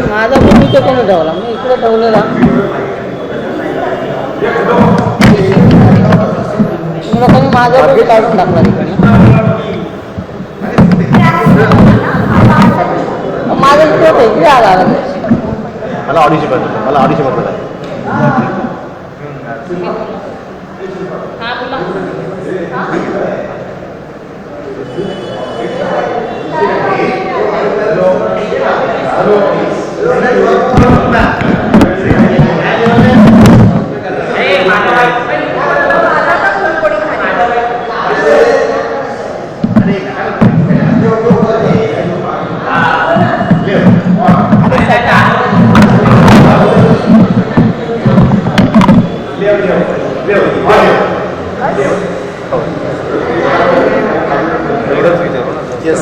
माझा पण इथे कोणी ठेवला मी इकडे ठेवलेला लोकांनी माझा पण काढून टाकला तिकडे माझं इकडे आला मला ऑडिशन बदल मला ऑडिशन बदल Yes.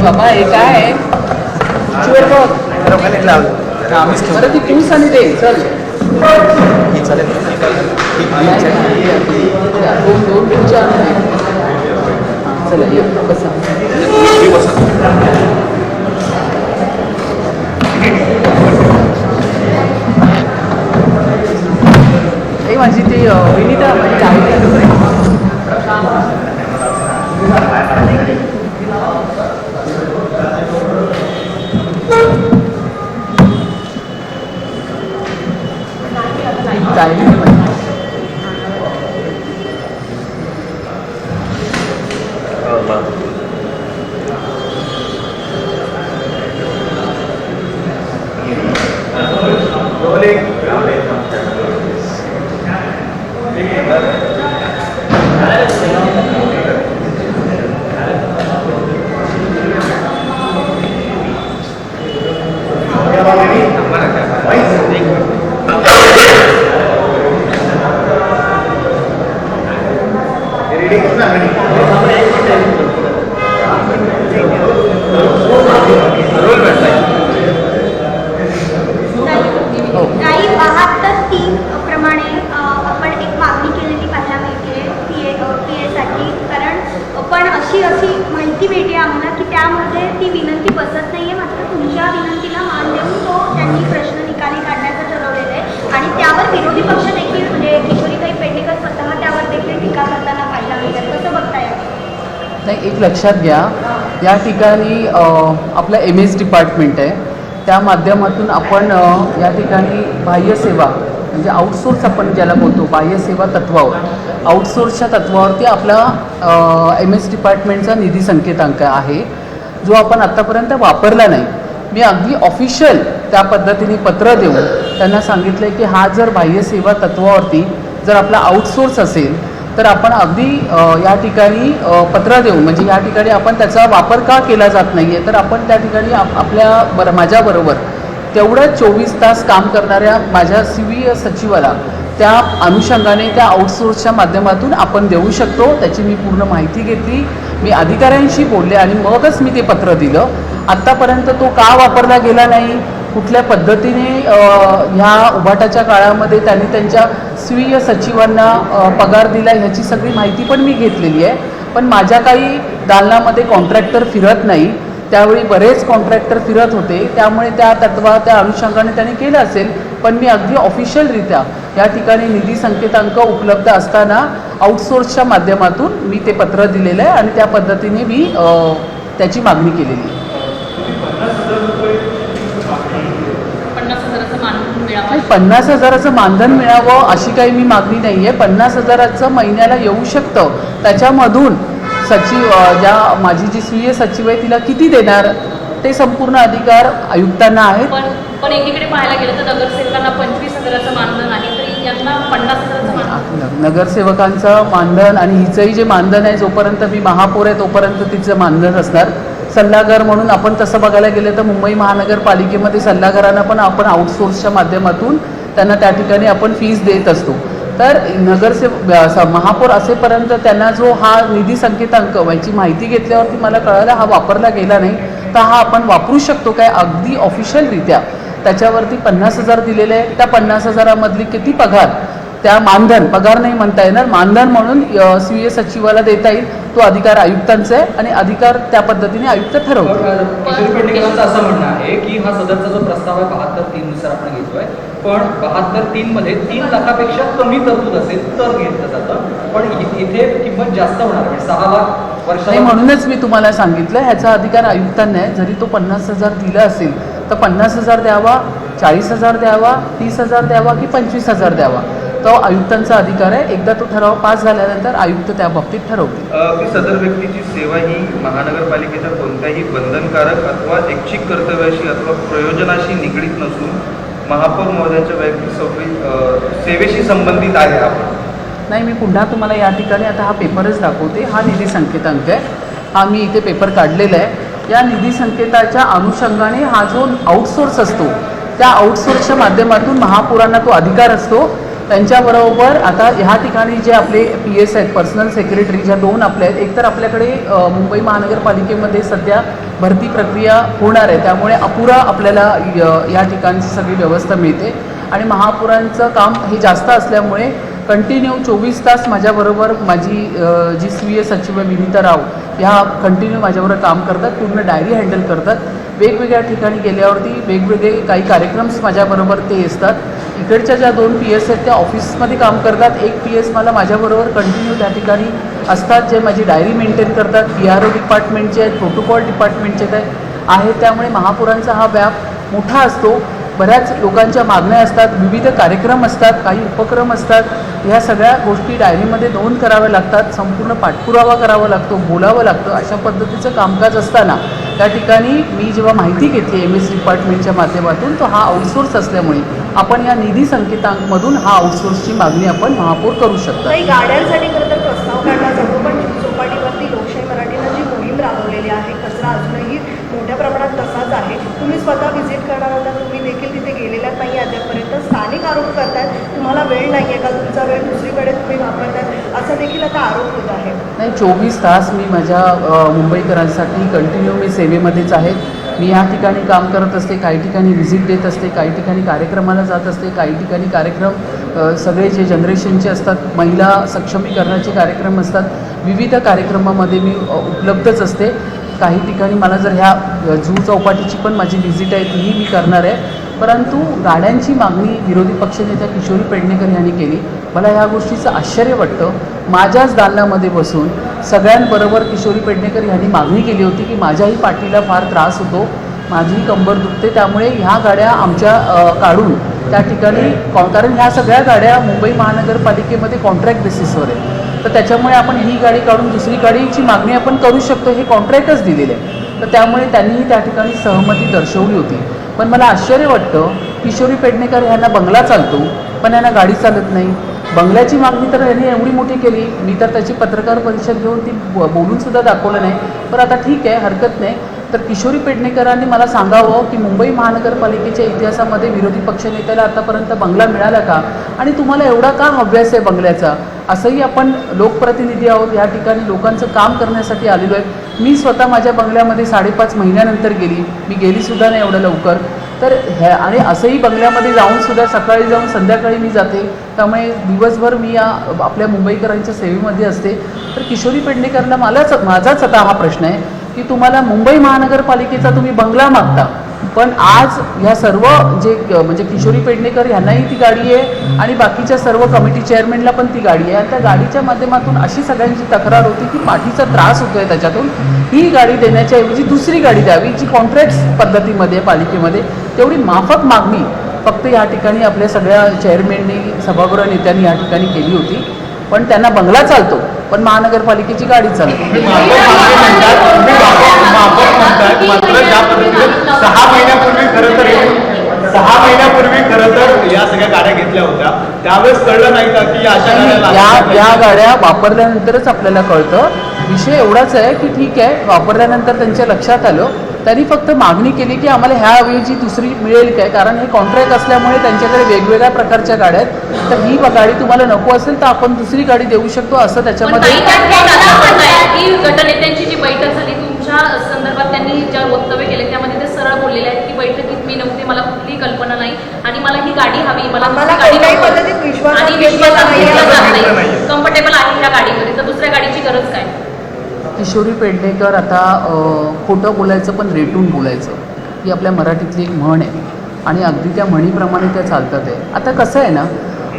बाबा हे काय बरं ती पूस आणि दे चल दोन पुढच्या चला बसा हे माझी ती विनिता माझी चांगली एक लक्षात घ्या या ठिकाणी आपलं MS डिपार्टमेंट आहे त्या माध्यमातून आपण या ठिकाणी बाह्यसेवा म्हणजे आउटसोर्स आपण ज्याला बोलतो बाह्यसेवा तत्वावर आउटसोर्सच्या तत्वावरती आपला MS डिपार्टमेंटचा निधी संकेतांक आहे जो आपण आत्तापर्यंत वापरला नाही. मी अगदी ऑफिशियल त्या पद्धतीने पत्र देऊन त्यांना सांगितलं की हा जर बाह्यसेवा तत्वावरती जर आपला आउटसोर्स असेल तर आपण अगदी या ठिकाणी पत्र देऊन म्हणजे या ठिकाणी आपण त्याचा वापर का केला जात नाही आहे तर आपण त्या ठिकाणी माझ्याबरोबर तेवढं 24 तास काम करणाऱ्या माझ्या CVS सचिवाला त्या अनुषंगाने त्या आउटसोर्सच्या माध्यमातून आपण देऊ शकतो त्याची मी पूर्ण माहिती घेतली. मी अधिकाऱ्यांशी बोलले आणि मगच मी ते पत्र दिलं. आत्तापर्यंत तो का वापरला गेला नाही कुठल्या पद्धतीने ह्या उभाटाच्या काळामध्ये त्यांनी त्यांच्या स्वीय सचिवांना पगार दिला ह्याची सगळी माहिती पण मी घेतलेली आहे. पण माझ्या काही दालनामध्ये कॉन्ट्रॅक्टर फिरत नाही त्यावेळी बरेच कॉन्ट्रॅक्टर फिरत होते त्यामुळे त्या अनुषंगाने त्यांनी केलं असेल. पण मी अगदी ऑफिशियलरित्या या ठिकाणी निधी संकेतांक उपलब्ध असताना आउटसोर्सच्या माध्यमातून मी ते पत्र दिलेलं आहे आणि त्या पद्धतीने मी त्याची मागणी केलेली आहे. 50,000चं मानधन मिळावं अशी काही मी मागणी नाही आहे. 50,000चं महिन्याला येऊ शकतं त्याच्यामधून सचिव ज्या माझी जी स्वीय सचिव आहे तिला किती देणार ते संपूर्ण अधिकार आयुक्तांना आहेत. पण एकीकडे पाहायला गेलं तर नगरसेवकांना 25,000चं मानधन आहे तरी यांना 50,000चं मानधन. नगरसेवकांचं मानधन आणि हिचंही जे मानधन आहे, जोपर्यंत मी महापौर आहे तोपर्यंत तिचं मानधन असणार. सल्लागार म्हणून आपण तसं बघायला गेलं तर मुंबई महानगरपालिकेमध्ये सल्लागारांना पण आपण आउटसोर्सच्या माध्यमातून त्यांना त्या ठिकाणी आपण फीस देत असतो. तर महापौर असेपर्यंत त्यांना जो हा निधी संकेतांक याची माहिती घेतल्यावरती मला कळालं हा वापरला गेला नाही, तर हा आपण वापरू शकतो काय अगदी ऑफिशियलरित्या. त्याच्यावरती 50,000 दिलेले आहे. त्या 50,000मधली किती पगार, त्या मानधन, पगार नाही म्हणता येणार, मानधन म्हणून स्वीय सचिवाला देता येईल. तो अधिकार आयुक्तांचा आहे आणि अधिकार त्या पद्धतीने आयुक्त ठरवतात. किशोरी पेडणेकरांचं असं म्हणणं आहे की हा सदरचा जो प्रस्ताव आहे 72(3) नुसार आपण घेतोय, पण 72(3) मध्ये 3 लाखापेक्षा कमी तरतूद असेल तर घेतलं जातं, पण इथे किंमत जास्त होणार आहे, 6 लाख नाही. वर्षाला. म्हणूनच मी तुम्हाला सांगितलं ह्याचा अधिकार आयुक्तांना आहे. जरी तो 50,000 दिला असेल तर 50,000 द्यावा, 40,000 द्यावा, 30,000 द्यावा की 25,000 द्यावा, तो आयुक्तांचा अधिकार आहे. एकदा तो ठराव पास झाल्यानंतर आयुक्त त्या बाबतीत ठरवतील. की सदर व्यक्तीची सेवा ही महानगरपालिकेच्या कोणत्याही बंधनकारक अथवा ऐच्छिक कर्तव्याशी अथवा प्रयोजनाशी निगडीत नसून महापौर महोदयांच्या वैयक्तिक सेवेशी संबंधित आहे. आपण नाही, मी पुन्हा तुम्हाला या ठिकाणी आता हा पेपरच दाखवते. हा निधी संकेतांक आहे. हा मी इथे पेपर काढलेला आहे. या निधी संकेताच्या अनुषंगाने हा जो आउटसोर्स असतो त्या आउटसोर्सच्या माध्यमातून महापौरांना तो अधिकार असतो. त्यांच्याबरोबर आता ह्या ठिकाणी जे आपले PS आहेत, पर्सनल सेक्रेटरी, ज्या 2 आपल्या आहेत, एकतर आपल्याकडे मुंबई महानगरपालिकेमध्ये सध्या भरती प्रक्रिया होणार आहे, त्यामुळे अपुरा आपल्याला या ठिकाणची सगळी व्यवस्था मिळते. आणि महापौरांचं काम हे जास्त असल्यामुळे कंटिन्यू 24 तास माझ्याबरोबर माझी जी स्वीय सचिव विनीता राव ह्या कंटिन्यू माझ्याबरोबर काम करतात, पूर्ण डायरी हँडल करतात. वेगवेगळ्या ठिकाणी गेल्यावरती वेगवेगळे काही कार्यक्रम्स माझ्याबरोबर ते असतात. इकडच्या ज्या 2 PS आहेत त्या ऑफिसमध्ये काम करतात. एक PS मला माझ्याबरोबर कंटिन्यू त्या ठिकाणी असतात, जे माझी डायरी मेंटेन करतात. PRO डिपार्टमेंटचे आहेत, प्रोटोकॉल डिपार्टमेंटचे आहेत. त्यामुळे महापौरांचा हा व्याप मोठा असतो. बऱ्याच लोकांच्या मागण्या असतात, विविध कार्यक्रम असतात, काही उपक्रम असतात. ह्या सगळ्या गोष्टी डायरीमध्ये नोंद कराव्या लागतात, संपूर्ण पाठपुरावा करावा लागतो, बोलावं लागतं. अशा पद्धतीचं कामकाज असताना त्या ठिकाणी मी जेव्हा माहिती घेतली MS डिपार्टमेंटच्या माध्यमातून, तो हा आउटसोर्स असल्यामुळे आपण या निधी संकेतांकमधून हा आउटसोर्सची मागणी आपण महापौर करू शकतो. काही गाड्यांसाठी खरं तर प्रस्ताव काढला जातो, पण चौपाटीवरती लोकशाही मराठीनं जी मोहीम राबवलेली आहे, कचरा अजूनही मोठ्या प्रमाणात तसाच आहे. तुम्ही स्वतः व्हिजिट करणार होता, तुम्ही देखील तिथे गेलेलाच नाही अद्यापर्यंत. स्थानिक आरोप करतायत तुम्हाला वेळ नाही आहे का, तुमचा वेळ दुसरीकडे तुम्ही वापरतायत, असा देखील आता आरोप होत आहे. नाही, 24 तास मी माझ्या मुंबईकरांसाठी कंटिन्यू मी सेवेमध्येच आहे. मी या ठिकाणी काम करत असते, काही ठिकाणी व्हिजिट देत असते, काही ठिकाणी कार्यक्रमाला जात असते, काही ठिकाणी कार्यक्रम सगळे जे जनरेशनचे असतात, महिला सक्षमीकरणाचे कार्यक्रम असतात, विविध कार्यक्रमामध्ये मी उपलब्धच असते. काही ठिकाणी मला जर ह्या जू चौपाटीची पण माझी व्हिजिट आहे तीही मी करणार आहे. परंतु गाड्यांची मागणी विरोधी पक्षनेत्या किशोरी पेडणेकर यांनी केली. मला ह्या गोष्टीचं आश्चर्य वाटतं. माझ्याच दालनामध्ये बसून सगळ्यांबरोबर किशोरी पेडणेकर यांनी मागणी केली होती की माझ्याही पाठीला फार त्रास होतो, माझी कंबर दुखते, त्यामुळे ह्या गाड्या आमच्या काढून त्या ठिकाणी कारण ह्या सगळ्या गाड्या मुंबई महानगरपालिकेमध्ये कॉन्ट्रॅक्ट बेसिसवर आहे. तर त्याच्यामुळे आपण ही गाडी काढून दुसरी गाडीची मागणी आपण करू शकतो, हे कॉन्ट्रॅक्टच दिलेलं आहे. तर त्यामुळे त्यांनीही त्या ठिकाणी सहमती दर्शवली होती. पण मला आश्चर्य वाटतं, किशोरी पेडणेकर ह्यांना बंगला चालतो पण यांना गाडी चालत नाही. बंगल्याची मागणी तर यांनी एवढी मोठी केली, मी तर त्याची पत्रकार परिषद घेऊन ती बोलूनसुद्धा दाखवलं नाही. पण आता ठीक आहे, हरकत नाही. तर किशोरी पेडणेकरांनी मला सांगावं की मुंबई महानगरपालिकेच्या इतिहासामध्ये विरोधी पक्षनेत्याला आतापर्यंत बंगला मिळाला का, आणि तुम्हाला एवढा का हव्यास आहे बंगल्याचा. असंही आपण लोकप्रतिनिधी आहोत, या ठिकाणी लोकांचं काम करण्यासाठी आलेलो आहे. मी स्वतः माझ्या बंगल्यामध्ये 5.5 महिन्यानंतर गेली, मी गेलीसुद्धा नाही एवढं लवकर. तर आणि असंही बंगल्यामध्ये जाऊनसुद्धा सकाळी जाऊन संध्याकाळी मी जाते, त्यामुळे दिवसभर मी या आपल्या मुंबईकरांच्या सेवेमध्ये असते. तर किशोरी पेडणेकरला माझाच आता हा प्रश्न आहे की तुम्हाला मुंबई महानगरपालिकेचा तुम्ही बंगला मागता, पण आज ह्या सर्व जे म्हणजे किशोरी पेडणेकर ह्यांनाही ती गाडी आहे आणि बाकीच्या सर्व कमिटी चेअरमॅनला पण ती गाडी आहे. आणि त्या गाडीच्या माध्यमातून अशी सगळ्यांची तक्रार होती की पाठीचा त्रास होतोय त्याच्यातून. ही गाडी देण्याच्या ऐवजी दुसरी गाडी द्यावी, जी कॉन्ट्रॅक्ट पद्धतीमध्ये पालिकेमध्ये. तेवढी माफक मागणी फक्त या ठिकाणी आपल्या सगळ्या चेअरमॅननी, सभागृह नेत्यांनी या ठिकाणी केली होती. पण त्यांना बंगला चालतो पण महानगरपालिकेची गाडी चालते. मात्र ज्या पद्धतीने 6 महिन्यापूर्वी खरं तर 6 महिन्यापूर्वी खरं तर या सगळ्या गाड्या घेतल्या होत्या, त्यावेळेस कळलं नाही का की अशा गाड्या या गाड्या वापरल्यानंतरच आपल्याला कळतं. विषय एवढाच आहे की ठीक आहे, वापरल्यानंतर त्यांच्या लक्षात आलं, त्यांनी फक्त मागणी केली की आम्हाला ह्याऐवजी दुसरी मिळेल काय, कारण हे कॉन्ट्रॅक्ट असल्यामुळे त्यांच्याकडे वेगवेगळ्या प्रकारच्या गाड्या आहेत. तर ही गाडी तुम्हाला नको असेल तर आपण दुसरी गाडी देऊ शकतो असं त्याच्यामध्ये. की गटनेत्यांची जी बैठक झाली तुमच्या संदर्भात त्यांनी ज्या वक्तव्य केले त्यामध्ये ते सरळ बोललेले आहेत की बैठकीत मी नव्हते, मला कुठलीही कल्पना नाही आणि मला ही गाडी हवी, मला आम्हाला दुसरी गाडी कोणत्याही नको. पद्धतीत विश्वासात आणि घेतलेला विश्वासात नाहीये. घेतला जात घेतलं नाही, नाहीये. कम्फर्टेबल आहे ह्या गाडीमध्ये, तर दुसऱ्या गाडीची गरज काय? किशोरी पेडणेकर आता खोटं बोलायचं पण रेटून बोलायचं ही आपल्या मराठीतली एक म्हण आहे आणि अगदी त्या म्हणीप्रमाणे त्या चालतात आहे. आता कसं आहे ना,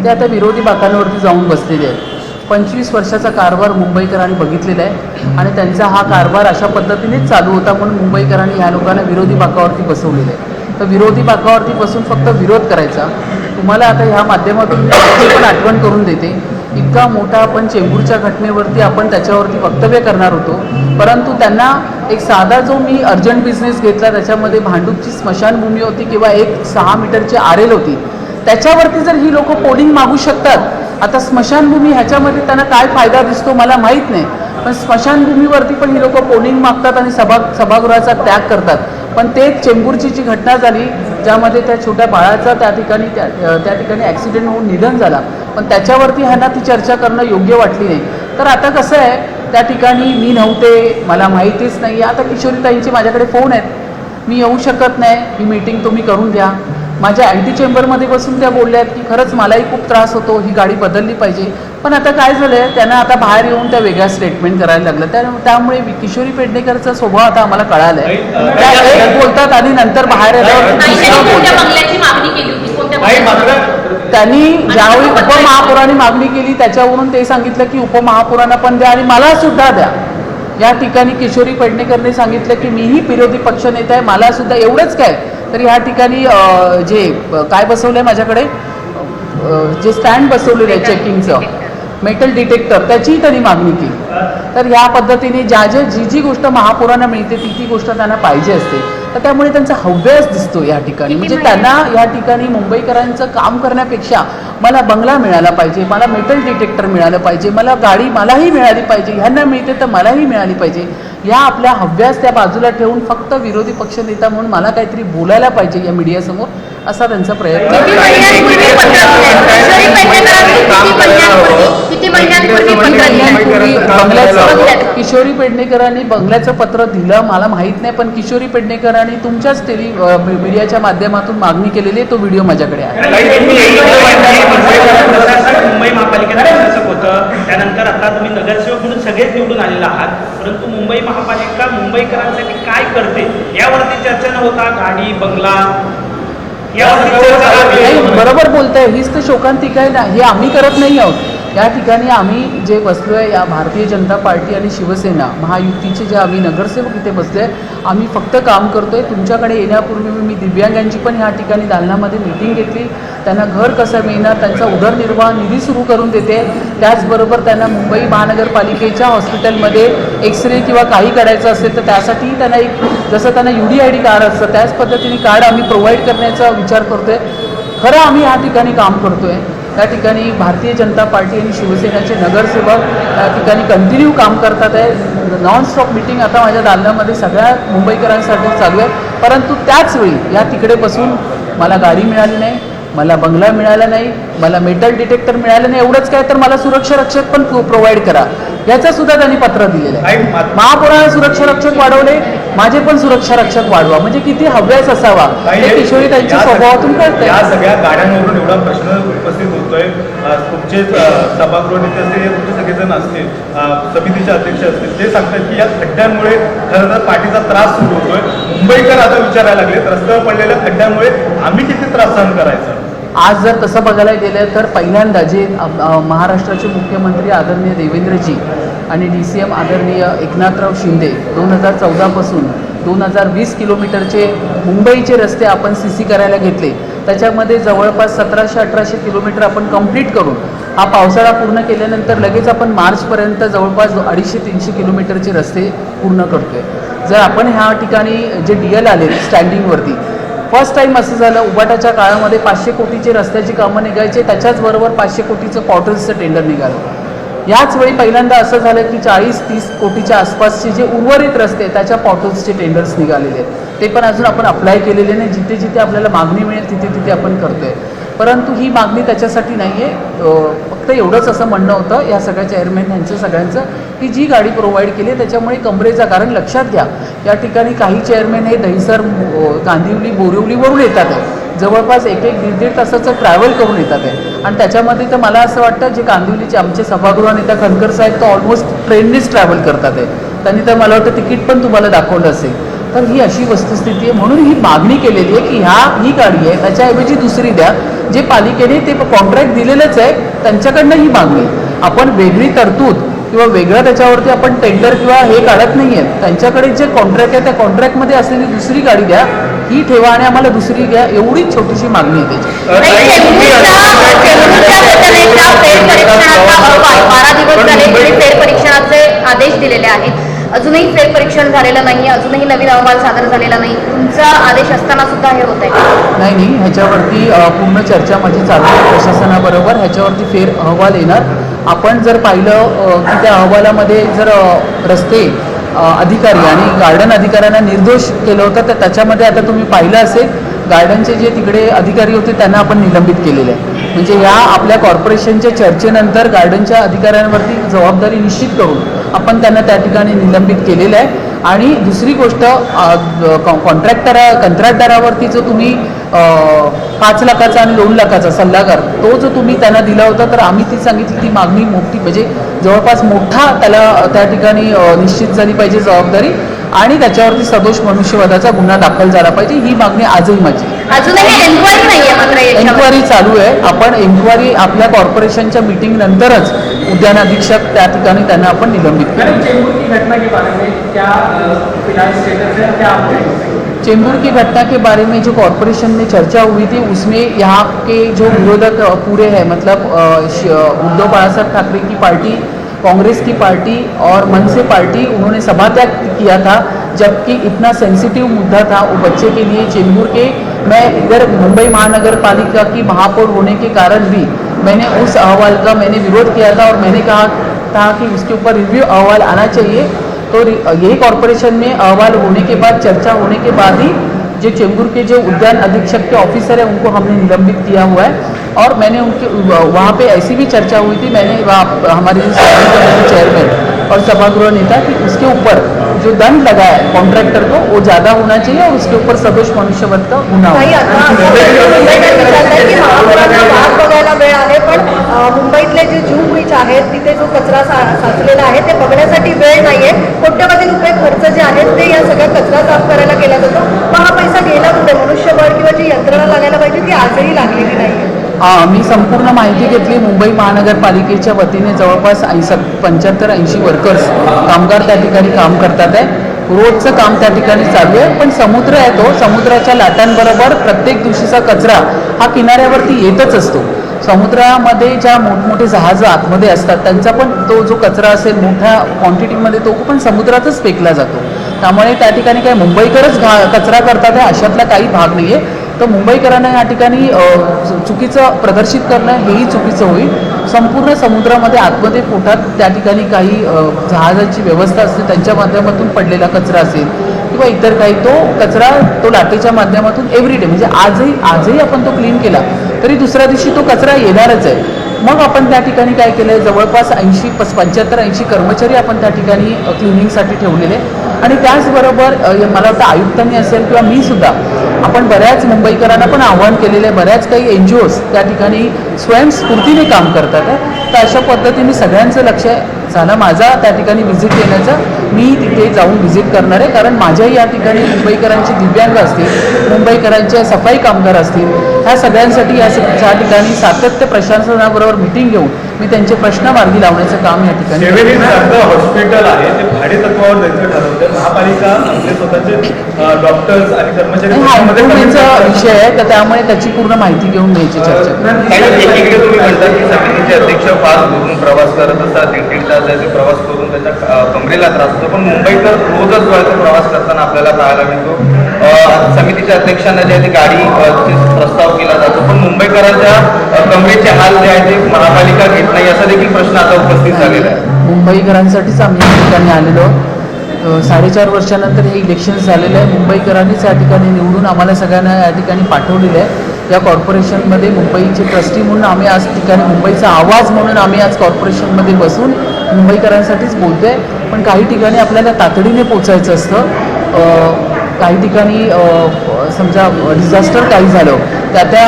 ते आता विरोधी बाकांवरती जाऊन बसलेले आहेत. 25 वर्षाचा कारभार मुंबईकरांनी बघितलेला आहे आणि त्यांचा हा कारभार अशा पद्धतीनेच चालू होता म्हणून मुंबईकरांनी ह्या लोकांना विरोधी बाकावरती बसवलेलं आहे. तर विरोधी बाकावरती बसून फक्त विरोध करायचा. तुम्हाला आता ह्या माध्यमातून मी पण आठवण करून देते, इतका मोठा आपण चेंबूरच्या घटनेवरती आपण त्याच्यावरती वक्तव्य करणार होतो, परंतु त्यांना एक साधा जो मी अर्जंट बिझनेस घेतला त्याच्यामध्ये भांडूपची स्मशानभूमी होती किंवा एक 6 मीटरची आरेल होती, त्याच्यावरती जर ही लोक पोलिंग मागू शकतात. आता स्मशानभूमी ह्याच्यामध्ये त्यांना काय फायदा दिसतो मला माहीत नाही, पण स्मशानभूमीवरती पण ही लोक पोलिंग मागतात आणि सभागृहाचा त्याग करतात. पण ते चेंबूरची जी घटना झाली ज्यामध्ये त्या छोट्या बाळाचा त्या ठिकाणी ॲक्सिडेंट होऊन निधन झाला, पण त्याच्यावरती ह्यांना ती चर्चा करणं योग्य वाटली नाही. तर आता कसं आहे, त्या ठिकाणी मी नव्हते, मला माहितीच नाही. आता किशोरीताईंचे माझ्याकडे फोन आहेत, मी येऊ शकत नाही, ही मीटिंग तुम्ही करून घ्या. माझ्या अँटी चेंबरमध्ये बसून त्या बोलल्या आहेत की खरंच मलाही खूप त्रास होतो, ही गाडी बदलली पाहिजे. पण आता काय झालं आहे, त्यांना आता बाहेर येऊन त्या वेगळ्या स्टेटमेंट करायला लागलं. त्यामुळे किशोरी पेडणेकरचा स्वभाव आता आम्हाला कळाला आहे. त्या एक बोलतात आणि नंतर बाहेर आल्यावर दुसरं कोणत्या बोलतात. बंगल्याची मागणी केली होती, कोणत्या नाही, बंगल्याची? मात्र त्यांनी ज्यावेळी उपमहापौरांनी मागणी केली त्याच्यावरून ते सांगितलं की उपमहापौरांना पण द्या आणि मला सुद्धा द्या. या ठिकाणी किशोरी पेडणेकरने सांगितलं की मीही विरोधी पक्षनेता आहे, मला सुद्धा. एवढंच काय तर ह्या ठिकाणी जे काय बसवलं आहे माझ्याकडे, जे स्टँड बसवलेलं आहे चेकिंगचं, मेटल डिटेक्टर, त्याचीही त्यांनी मागणी केली. तर ह्या पद्धतीने जी गोष्ट महापौरांना मिळते ती गोष्ट त्यांना पाहिजे असते. तर त्यामुळे त्यांचा हव्यास दिसतो या ठिकाणी. म्हणजे त्यांना या ठिकाणी मुंबईकरांचं काम करण्यापेक्षा मला बंगला मिळाला पाहिजे, मला मेटल डिटेक्टर मिळालं पाहिजे, मला गाडी मलाही मिळाली पाहिजे, ह्यांना मिळते तर मलाही मिळाली पाहिजे, या आपल्या हव्यास त्या बाजूला ठेवून फक्त विरोधी पक्षनेता म्हणून मला काहीतरी बोलायला पाहिजे या मीडियासमोर, असा त्यांचा प्रयत्न आहे. किशोरी पेडणेकरांनी बंगल्याचं पत्र दिलं मला माहित नाही, पण किशोरी पेडणेकरांनी तुमच्याच मीडियाच्या माध्यमातून मागणी केलेली आहे. तो व्हिडिओ माझ्याकडे आहे. मुंबई महापालिकेत प्रशासक होतं, त्यानंतर आता तुम्ही नगरसेवक म्हणून सगळेच निवडून आलेला आहात, परंतु मुंबई महापालिका मुंबईकरांसाठी काय करते यावरती चर्चा न होता गाडी बंगला यावरती चर्चा नाही, बरोबर बोलताय. हीच तर शोकांतिका आहे ना, हे आम्ही करत नाही आहोत. या ठिकाणी आम्ही जे बसलो आहे, या भारतीय जनता पार्टी आणि शिवसेना महायुतीचे जे आम्ही नगरसेवक इथे बसले आहे, आम्ही फक्त काम करतो आहे. तुमच्याकडे येण्यापूर्वी मी दिव्यांगांची पण ह्या ठिकाणी दालनामध्ये मीटिंग घेतली. त्यांना घर कसं मिळणार, त्यांचा उदरनिर्वाह निधी सुरू करून देते. त्याचबरोबर त्यांना मुंबई महानगरपालिकेच्या हॉस्पिटलमध्ये एक्सरे किंवा काही करायचं असेल तर त्यासाठीही त्यांना एक, जसं त्यांना UDID कार्ड असतं त्याच पद्धतीने कार्ड आम्ही प्रोव्हाइड करण्याचा विचार करतो आहे. खरं आम्ही ह्या ठिकाणी काम करतो आहे. त्या ठिकाणी भारतीय जनता पार्टी आणि शिवसेनेचे नगरसेवक त्या ठिकाणी कंटिन्यू काम करतात आहे. नॉनस्टॉप मीटिंग आता माझ्या दालनामध्ये सगळ्या मुंबईकरांसाठी चालू आहे. परंतु त्याचवेळी या तिकडे बसून मला गाडी मिळाली नाही, मला बंगला मिळाला नाही, मला मेटल डिटेक्टर मिळालं नाही. एवढंच काय तर मला सुरक्षा रक्षक पण प्रोव्हाइड करा, याचं सुद्धा त्यांनी पत्र दिलेलं आहे. महापौरांना सुरक्षा रक्षक वाढवले, माझे पण सुरक्षा रक्षक वाढवा. म्हणजे किती हव्यास असावा हे किशोरी त्यांच्या स्वभावातून कळतं. या सगळ्या गाड्यांवरून एवढा प्रश्न उपस्थित होतोय. तुमचे सभागृह नेते असतील, तुमचे सगळेजण असतील, समितीचे अध्यक्ष असतील, ते सांगतात की या खड्ड्यांमुळे खरं तर पाठीचा त्रास सुरू होतोय. मुंबईकर आता विचारायला लागले, रस्त्यावर पडलेल्या खड्ड्यामुळे आम्ही किती त्रास सहन करायचा. आज जर तसं बघायला गेलं तर पहिल्यांदा जे महाराष्ट्राचे मुख्यमंत्री आदरणीय देवेंद्रजी आणि DCM आदरणीय एकनाथराव शिंदे 2014 पासून 2020 किलोमीटरचे मुंबईचे रस्ते आपण CC करायला घेतले. त्याच्यामध्ये जवळपास 1700-1800 किलोमीटर आपण कंप्लीट करून हा पावसाळा पूर्ण केल्यानंतर लगेच आपण मार्चपर्यंत जवळपास 250-300 किलोमीटरचे रस्ते पूर्ण करतोय. जर आपण ह्या ठिकाणी जे DL आले स्टँडिंगवरती फर्स्ट टाईम असं झालं, उबाटाच्या काळामध्ये 500 कोटीचे रस्त्याची कामं निघायचे, त्याच्याचबरोबर 500 कोटीचं क्वार्टर्सचं टेंडर निघालं. याच वेळी पहिल्यांदा असं झालं की 40-30 कोटीच्या आसपासचे जे उर्वरित रस्ते आहेत त्याच्या पॉर्टल्सचे टेंडर्स निघालेले आहेत. ते पण अजून आपण अप्लाय केलेले नाही. जिथे जिथे आपल्याला मागणी मिळेल तिथे तिथे आपण करतोय. परंतु ही मागणी त्याच्यासाठी नाही आहे. फक्त एवढंच असं म्हणणं होतं या सगळ्या चेअरमॅन यांचं सगळ्यांचं की जी गाडी प्रोव्हाइड केली त्याच्यामुळे कमरेचा, कारण लक्षात घ्या या ठिकाणी काही चेअरमॅन हे दहिसर, कांदिवली, बोरिवलीवरून येतात आहे. जवळपास 1-1-1.5 तासाचं ट्रॅव्हल करून येतात आहे. आणि त्याच्यामध्ये तर मला असं वाटतं जे कांदिवलीचे आमचे सभागृह नेता खनकर साहेब तर ऑलमोस्ट ट्रेननेच ट्रॅव्हल करतात आहे. त्यांनी तर मला वाटतं तिकीट पण तुम्हाला दाखवलं असेल. तर ही अशी वस्तुस्थिती आहे. म्हणून ही मागणी केलेली आहे की ही गाडी आहे त्याच्याऐवजी दुसरी द्या. जे पालिकेने ते कॉन्ट्रॅक्ट दिलेलंच आहे त्यांच्याकडनं ही मागणी. आपण वेगळी तरतूद किंवा वेगळं त्याच्यावरती आपण टेंडर किंवा हे काढत नाही आहेत. त्यांच्याकडे जे कॉन्ट्रॅक्ट आहे त्या कॉन्ट्रॅक्टमध्ये असलेली दुसरी गाडी द्या, ही ठेवा आणि आम्हाला दुसरी घ्या, एवढीच छोटीशी मागणी आहे त्याची. फेरपरीक्षणाचे आदेश दिलेले आहेत. अजूनही फेरपरीक्षण झालेलं नाही, अजूनही नवीन अहवाल सादर झालेला नाही. तुमचा आदेश असताना सुद्धा हे होत आहे? नाही, ह्याच्यावरती पूर्ण चर्चा माझी चालू आहे प्रशासनाबरोबर. ह्याच्यावरती फेर अहवाल येणार. आपण जर पाहिलं की त्या अहवालामध्ये जर रस्ते अधिकारी आणि गार्डन अधिकाऱ्यांना निर्दोष केलं होतं तर त्याच्यामध्ये आता तुम्ही पाहिलं असेल गार्डनचे जे तिकडे अधिकारी होते त्यांना आपण निलंबित केलेले आहे. म्हणजे या आपल्या कॉर्पोरेशनच्या चर्चेनंतर गार्डनच्या अधिकाऱ्यांवरती जबाबदारी निश्चित करून आपण त्यांना त्या ठिकाणी निलंबित केलेलं आहे. आणि दुसरी गोष्ट, कंत्राटदारावरती जो तुम्ही 5 लाखाचा आणि 2 लाखाचा सल्लागार तो जो तुम्ही त्यांना दिला होता, तर आम्ही ती सांगितली ती मागणी मोठी म्हणजे जवळपास मोठा त्याला त्या ठिकाणी निश्चित झाली पाहिजे जबाबदारी आणि त्याच्यावरती सदोष मनुष्यवधाचा गुन्हा दाखल झाला पाहिजे. ही मागणी आजही माझी. अजूनही एन्क्वायरी नाहीये मात्र एन्क्वायरी चालू आहे. आपण एन्क्वायरी आपल्या कॉर्पोरेशनच्या मीटिंग नंतरच उद्यान अधीक्षक त्या ठिकाणी त्यांना आपण निलंबित केलं. चेंबूर की घटना के बारे में जो कॉर्पोरेशन में चर्चा हुई थी उसमें यहाँ के जो विरोधक पूरे हैं, मतलब उद्धव बाळासाहेब ठाकरे की पार्टी, कांग्रेस की पार्टी और मन से पार्टी, उन्होंने सभात्याग किया था. जबकि इतना सेंसिटिव मुद्दा था वो बच्चे के लिए चेंबूर के, मैं इधर मुंबई महानगर पालिका की महापौर होने के कारण भी मैंने उस अहवाल का विरोध किया था और मैंने कहा था कि उसके ऊपर रिव्यू अहवाल आना चाहिए. तो यही कॉर्पोरेशन में अहवाल होने के बाद, चर्चा होने के बाद ही जो चेंबूर के जो उद्यान अधीक्षक के ऑफिसर हैं उनको हमने निलंबित किया हुआ है. और मैंने उनके वहाँ पे ऐसी भी चर्चा हुई थी, मैंने हमारे जो चेयरमैन और सभागृह नेता कि उसके ऊपर जो दंड लगा है कॉन्ट्रैक्टर को वो ज़्यादा होना चाहिए और उसके ऊपर सदोष मनुष्यवध का गुन्हा काही आता महापौरांना वाट बघायला वेळ आहे, पण मुंबईतले जे जुहू बीच आहेत तिथे जो कचरा साचलेला आहे ते बघण्यासाठी वेळ नाहीये. कोट्यवधी रुपये खर्च जे आहेत ते या सगळ्या कचरा साफ करायला केला जातो. मग हा पैसा गेला कुठे? मनुष्यबळ किंवा जी यंत्रणा लागायला पाहिजे ती आजही लागलेली नाहीये. मी संपूर्ण माहिती घेतली. मुंबई महानगरपालिकेच्या वतीने जवळपास 75-80 वर्कर्स, कामगार त्या ठिकाणी काम करतात आहे. रोजचं काम त्या ठिकाणी चालू आहे. पण समुद्र आहे, तो समुद्राच्या लाटांबरोबर प्रत्येक दिवशीचा कचरा हा किनाऱ्यावरती येतच असतो. समुद्रामध्ये ज्या मोठमोठे जहाजं आतमध्ये असतात त्यांचा पण तो जो कचरा असेल मोठ्या क्वांटिटीमध्ये तो पण समुद्रातच फेकला जातो. त्यामुळे त्या ठिकाणी काही मुंबईकरच कचरा करतात आहे अशातला काही भाग नाही आहे. तर मुंबईकरांना या ठिकाणी चुकीचं प्रदर्शित करणं हेही चुकीचं होईल. संपूर्ण समुद्रामध्ये आतमध्ये पोटात त्या ठिकाणी काही जहाजाची व्यवस्था असते त्यांच्या माध्यमातून पडलेला कचरा असेल किंवा इतर काही तो कचरा तो लाटेच्या माध्यमातून एव्हरीडे म्हणजे आजही आपण तो क्लीन केला तरी दुसऱ्या दिवशी तो कचरा येणारच आहे. मग आपण त्या ठिकाणी काय केलं आहे, जवळपास 75-80 कर्मचारी आपण त्या ठिकाणी क्लिनिंगसाठी ठेवलेले. आणि त्याचबरोबर मला वाटतं आयुक्तांनी असेल किंवा मी सुद्धा आपण बऱ्याच मुंबईकरांना पण आव्हान केलेलं आहे. बऱ्याच काही NGOs त्या ठिकाणी स्वयंस्फूर्तीने काम करतात आहे. तर अशा पद्धतीने सगळ्यांचं लक्ष झालं माझा त्या ठिकाणी व्हिजिट देण्याचं. मी तिथे जाऊन व्हिजिट करणार आहे, कारण माझ्याही या ठिकाणी मुंबईकरांची दिव्यांग असतील, मुंबईकरांचे सफाई कामगार असतील, ह्या सगळ्यांसाठी या ठिकाणी सातत्य प्रशासनाबरोबर मिटिंग घेऊन मी त्यांचे प्रश्न मार्गी लावण्याचं काम या ठिकाणी सेवेने सारखं हॉस्पिटल आहे ते भाडे तत्वावर द्यायचं ठरवतं. महापालिका आपले स्वतःचे डॉक्टर्स आणि कर्मचारी हा त्यामध्ये इम्प्रुव्हमेंटचा विषय आहे, तर त्यामुळे त्याची पूर्ण माहिती घेऊन घ्यायची चर्चा करू. मॅडम, एकीकडे तुम्ही म्हणता की समितीचे अध्यक्ष फार दुरून प्रवास करत असतात, 1.5 तासाचे प्रवास करून त्याच्या कमरेला त्रास होतो, पण मुंबईकर रोजच वळतो प्रवास करताना आपल्याला पाहायला मिळतो. समितीच्या अध्यक्षांना जे आहे ते गाडी प्रस्ताव केला जातो, पण मुंबईकरांच्या कमरेचे हाल जे आहे ते महापालिका घेत नाही, असा देखील प्रश्न आता उपस्थित झालेला आहे. मुंबईकरांसाठीच आम्ही या ठिकाणी आलेलो. 4.5 वर्षानंतर हे इलेक्शन झालेलं आहे. मुंबईकरांनीच या ठिकाणी निवडून आम्हाला सगळ्यांना या ठिकाणी पाठवलेलं आहे. या कॉर्पोरेशनमध्ये मुंबईचे ट्रस्टी म्हणून आम्ही आज ठिकाणी मुंबईचा आवाज म्हणून आम्ही आज कॉर्पोरेशनमध्ये बसून मुंबईकरांसाठीच बोलतो आहे. पण काही ठिकाणी आपल्याला तातडीने पोचायचं असतं. काही ठिकाणी समजा डिझास्टर काही झालं त्या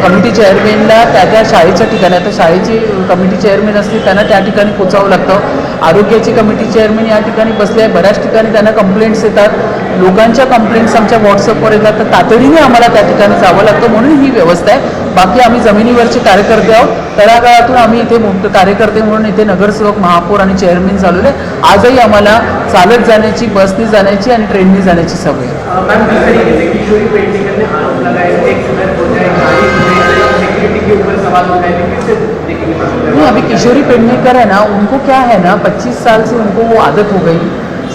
कमिटी चेअरमॅनला त्या शाळेच्या ठिकाणी, आता शाळेचे कमिटी चेअरमॅन असतील त्यांना त्या ठिकाणी पोचावं लागतं. आरोग्याचे कमिटी चेअरमॅन या ठिकाणी बसले आहे. बऱ्याच ठिकाणी त्यांना कंप्लेंट्स येतात, लोकांच्या कंप्लेंट्स आमच्या व्हॉट्सअपवर येतात, तर तातडीने आम्हाला त्या ठिकाणी जावं लागतं. म्हणून ही व्यवस्था आहे. बाकी आम्ही जमिनीवरचे कार्यकर्ते आहोत. तळागाळातून आम्ही इथे मोठे कार्यकर्ते म्हणून इथे नगरसेवक, महापौर आणि चेअरमॅन झालेले. आजही आम्हाला चालत जाण्याची, बसनी जाण्याची आणि ट्रेननी जाण्याची सवय आहे. मैम, जिस तरीके से किशोरी पेडनेकर ने आरोप लगाया, एक समय होता है गाड़ी सिक्योरिटी के ऊपर सवाल उठाए, किससे देखेंगे? नहीं, अभी किशोरी पेडनेकर है ना, उनको क्या है ना, 25 साल से उनको वो आदत हो गई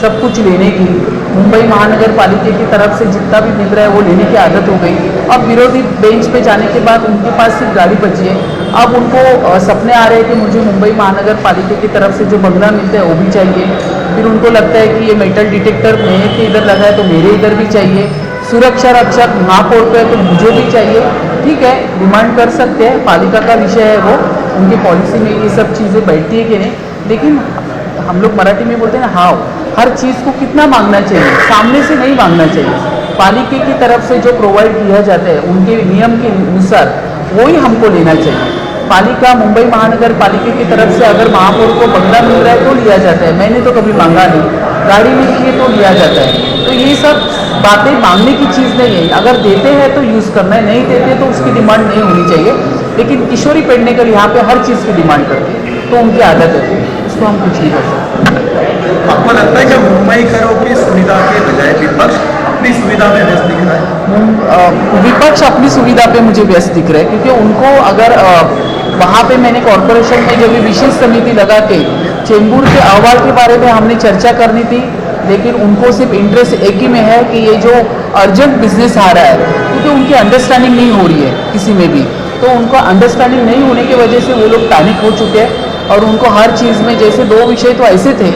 सब कुछ लेने की. मुंबई महानगर पालिका की तरफ से जितना भी मिल रहा है वो लेने की आदत हो गई. अब विरोधी बेंच पे जाने के बाद उनके पास सिर्फ गाड़ी बची है. अब उनको सपने आ रहे हैं कि मुझे मुंबई महानगर पालिका की तरफ से जो बंगला मिलता है वो भी चाहिए. फिर उनको लगता है कि ये मेटल डिटेक्टर मेरे के इधर लगा है तो मेरे इधर भी चाहिए. सुरक्षा रक्षक महापौर पे तो मुझे भी चाहिए. ठीक है, डिमांड कर सकते हैं, पालिका का विषय है वो, उनकी पॉलिसी में ये सब चीज़ें बैठती है कि नहीं. लेकिन हम लोग मराठी में बोलते हैं ना, हाँ, हर चीज़ को कितना मांगना चाहिए, सामने से नहीं मांगना चाहिए. पालिका की तरफ से जो प्रोवाइड किया जाता है उनके नियम के अनुसार वही हमको लेना चाहिए. पालिका, मुंबई महानगर पालिका की तरफ से अगर महापौर को बंगला मिल रहा है तो लिया जाता है. मैंने तो कभी मांगा नहीं. गाड़ी मिलती है तो लिया जाता है. तो ये सब बातें मांगने की चीज़ नहीं है. अगर देते हैं तो यूज़ करना है, नहीं देते तो उसकी डिमांड नहीं होनी चाहिए. लेकिन किशोरी पेडनेकर यहाँ पे हर चीज़ की डिमांड करती है, तो उनकी आदत है, उसको हम कुछ नहीं कर सकते. आपको लगता है कि मुंबईकरों की सुविधा के बजाय विपक्ष अपनी सुविधा में व्यस्त दिख रहा है? विपक्ष अपनी सुविधा पे मुझे व्यस्त दिख रहा है, क्योंकि उनको अगर वहाँ पे मैंने कॉर्पोरेशन में जब भी विशेष समिति लगा के चेंबूर के अहवाल के बारे में हमने चर्चा करनी थी, लेकिन उनको सिर्फ इंटरेस्ट एक ही में है कि ये जो अर्जेंट बिजनेस आ रहा है, क्योंकि उनकी अंडरस्टैंडिंग नहीं हो रही है किसी में भी, तो उनको अंडरस्टैंडिंग नहीं होने की वजह से वो लोग पैनिक हो चुके हैं. और उनको हर चीज़ में, जैसे 2 विषय तो ऐसे थे,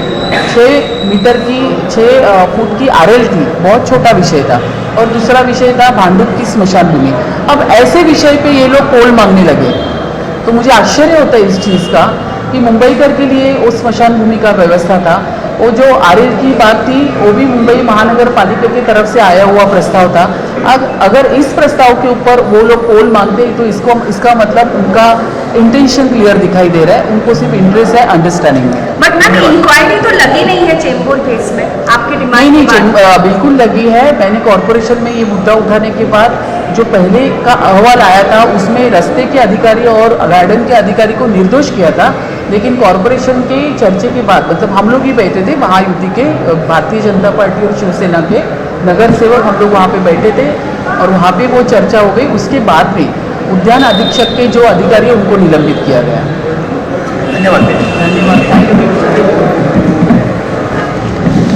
6 मीटर की 6 फुट की RL थी, बहुत छोटा विषय था, और दूसरा विषय था भांडुप की स्मशान भूमि. अब ऐसे विषय पे ये लोग पोल मांगने लगे, तो मुझे आश्चर्य होता है इस चीज़ का कि मुंबईकर के लिए वो स्मशान भूमि का व्यवस्था था. वो जो RL की बात थी वो भी मुंबई महानगर पालिका की तरफ से आया हुआ प्रस्ताव था. अगर इस प्रस्ताव के ऊपर वो लोग पोल मांगते तो इसका मतलब उनका इंटेंशन क्लियर दिखाई दे रहा है, उनको सिर्फ इंटरेस्ट है अंडरस्टैंडिंग में. बट मैम, इंक्वायरी तो लगी नहीं है चेंबूर केस में आपकी डिमांड नहीं, बिल्कुल लगी है. मैंने कॉर्पोरेशन में ये मुद्दा उठाने के बाद जो पहले का अहवाल आया था उसमें रास्ते के अधिकारी और गार्डन के अधिकारी को निर्दोष किया था, लेकिन कॉर्पोरेशन के चर्चे के बाद, मतलब हम लोग ही बैठे थे महायुति के, भारतीय जनता पार्टी और शिवसेना के नगर सेवक हम लोग वहाँ पे बैठे थे, और वहाँ पे वो चर्चा हो गई. उसके बाद में उद्यान अधीक्षक के जो अधिकारी है उनको निलंबित किया गया. धन्यवाद. धन्यवाद.